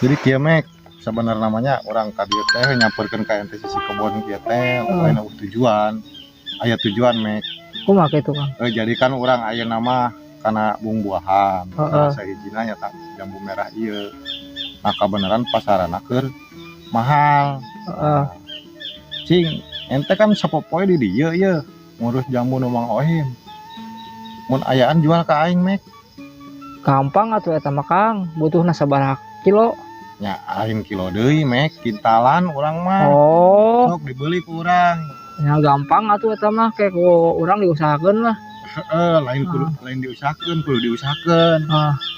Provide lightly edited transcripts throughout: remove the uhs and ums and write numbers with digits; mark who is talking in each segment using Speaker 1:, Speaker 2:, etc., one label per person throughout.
Speaker 1: Jadi kieu mek sebenarnya namanya orang kadieu teh nyamperkeun ka ente sisi kebon kieu teh lain tujuan. Aya tujuan mek.
Speaker 2: Kumaha kitu Kang?
Speaker 1: Jadi kan orang aya nama kana buah-buahan. Sahijina nya jambu merah ieu. Nah kabeneran pasarana keur mahal. Cing, ente kan sapopoe di dieu ieu ngurus jambu nu Mang Ohim. Mun ayaan jual ka aing mek.
Speaker 2: Gampang atuh eta mah Kang, butuhna sabaraha kilo?
Speaker 1: Nya aing kilo deui mek, kintalan urang mah.
Speaker 2: Oh,
Speaker 1: Sok dibeli ku urang.
Speaker 2: ya gampang atuh eta mah kayak ku urang diusahakeun lah.
Speaker 1: Heeh, lain kudu diusahakeun.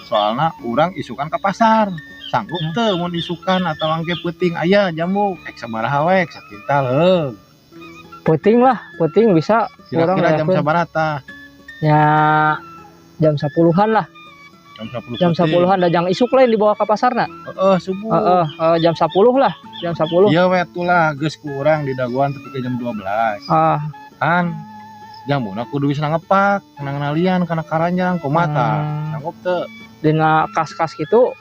Speaker 1: Soalna urang isukan ka pasar. Sanggup teu mun isukan atau angke peuting aya jambu ek sabaraha we sakintal heuh.
Speaker 2: Peuting lah, peuting bisa.
Speaker 1: Kira-kira jam sabaraha tah?
Speaker 2: Ya jam 10-an lah. Jam 10-an da jang isuk lain dibawa ke pasarna.
Speaker 1: Heeh, subuh.
Speaker 2: Jam 10 lah, jam 10.
Speaker 1: Iya we atulah geus ku urang di daguan tapi ke jam 12. Kan jambuna kudu bisa ngepak, ngenalian kana karanjang kumaha sanggup teu?
Speaker 2: Dina kas-kas kitu.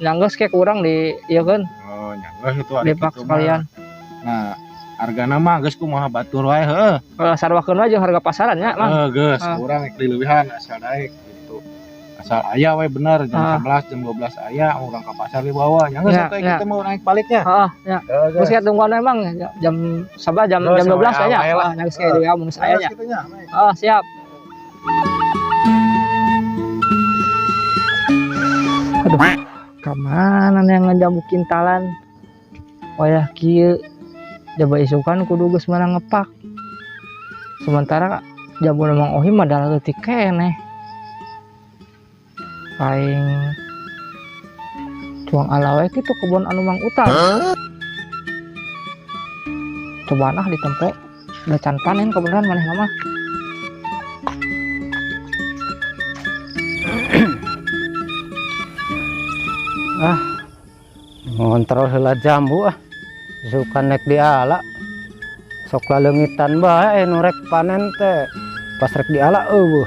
Speaker 2: Nyanggeus ke kurang di ieu kan.
Speaker 1: Oh, nyanggeus itu ada
Speaker 2: dipak sekalian.
Speaker 1: Nah, hargana mah geus kumaha batur wae heuh.
Speaker 2: Sarwakeun aja harga pasaran nya mah.
Speaker 1: Geus urang dileuwihan asal daek gitu. Asal aya we bener jam 11 jam 12 aya urang ka pasar dibawa. Nyanggeus teh kitu mah urang baliknya.
Speaker 2: Ya. Terus kita tungguan emang jam sabah jam 12 aya. Nyanggeus ke deui mun saya nya. Siap. Aduh, kemana nih yang ngejambu kintalan? Wayah kieu jaba isukan kudu geus mana ngepak. Sementara jambu Mang Ohim adalah leutik keneh. Paling tuang alawe kitu kebon anu Mang Utang. Coba nah ditempe da can panen kebenaran manehna mah.
Speaker 3: ngontrol heula jambu suka nek diala sok laleungitan bae nu rek panen teh pas rek diala eueuh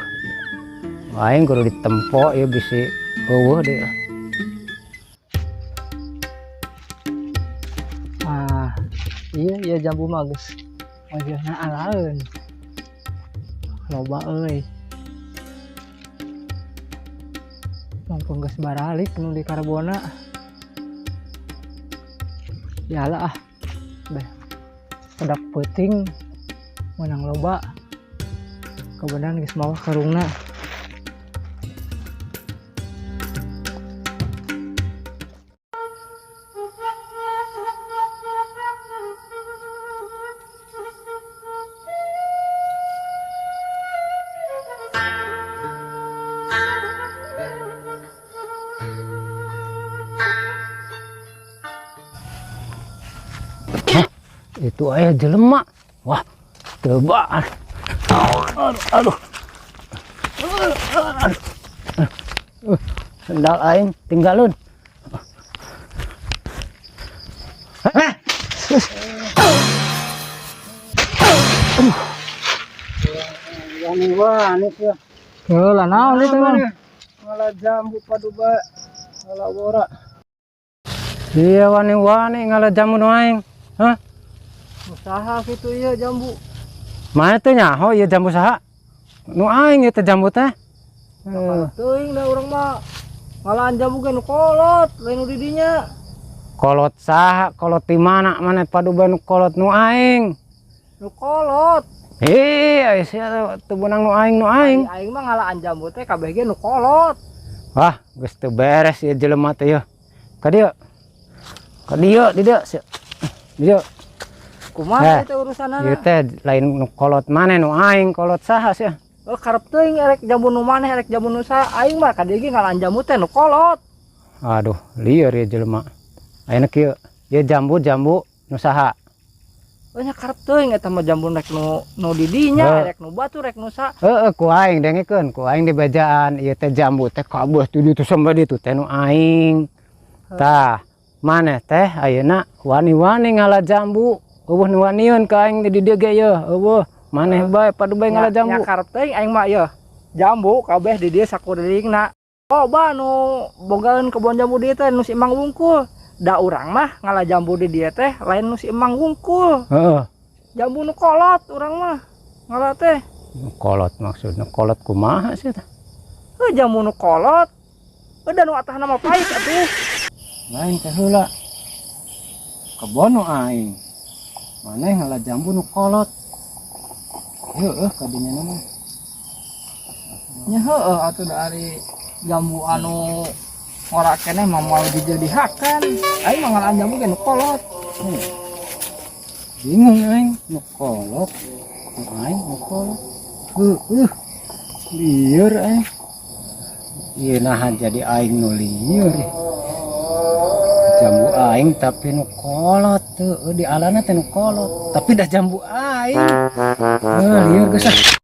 Speaker 3: aing kudu ditempo ieu bisi eueuh deui.
Speaker 2: Iya jambu mah geus wajahna alaeun loba euy. Lampung geus baralik nu di Karbona. Yalah beh sedak peuting menang loba kebenaran geus mawa karungna.
Speaker 3: Itu aya jelema, wah tebal, aduh, sendal aing tinggalun. Wani ya.
Speaker 2: Heula naon itu mah?
Speaker 3: Ngalah jambu paduba, ngalah bora. Iya wani-wani ngalah jambu nu aing. Hah?
Speaker 2: Usaha gitu ya jambu.
Speaker 3: Mana teh nyaho ieu jambu saha? Nu aing ieu teh jambu teh.
Speaker 2: Teuing da urang mah ngalahan jambu ge nu kolot, lain nu di dinya.
Speaker 3: Kolot saha? Kolot di mana? Mana paduba nu kolot nu aing?
Speaker 2: Nu kolot.
Speaker 3: Ih, sia teu beunang nu aing
Speaker 2: Aing mah ngalahan jambu teh kabeh ge nu kolot.
Speaker 3: Wah, geus teu beres ieu jelema teh yeuh. Ka dieu. Ka dieu, di dieu. Di dieu.
Speaker 2: Kumaha teh urusanana?
Speaker 3: Ieu teh lain nu kolot maneh nu aing kolot saha sia?
Speaker 2: Karep teuing erek jambu nu maneh erek jambu nu saha aing mah ka dieu ge ngalahan jambu teh nu kolot.
Speaker 3: Aduh, lieur ieu jelema. Ayeuna kieu, ieu jambu nu saha?
Speaker 2: Nya karep teuing eta mah jambu rek nu di dinya, rek nu batu rek nu saha.
Speaker 3: Heeh, ku aing dengekeun, ku aing di bajaan ieu teh jambu teh kabeh tu ditu sampai ditu teh nu aing. Tah, maneh teh ayeuna wani-wani ngalah jambu. Eueuh nu waniun ka aing di dieu ge yeuh, eueuh maneh bae padu bae ngalah jambu.
Speaker 2: Nya karep teuing aing mah yeuh. Jambu kabeh di dieu sakuringna. Coba nu bogaeun kebon jambu dieu teh nu si Emang Wungkul. Da urang mah ngalah jambu di dieu teh lain nu si Emang Wungkul.
Speaker 3: Heeh.
Speaker 2: Jambu nu kolot urang mah ngalah teh.
Speaker 3: Kolot maksudnya kolot kumaha sih teh?
Speaker 2: Jambu nu kolot. Da nu atahna mah pait atuh.
Speaker 3: Lain teh heula. Kebon nu aing. Maneh ngalah jambu nu kolot. Heueuh kadinya mah.
Speaker 2: Nya heueuh atuh dari jambu anu ora keneh mah moal dijadihakan. Aing mah ngalah jambu ge nu kolot.
Speaker 3: Bingung aing nu kolot. Nu aing nu kolot. Lieur aing. Ieu nah jadi aing nu lieur. Jambu aing tapi nu kolot teu di alana teh nu kolot. Tapi dah jambu aing. Lieur geus.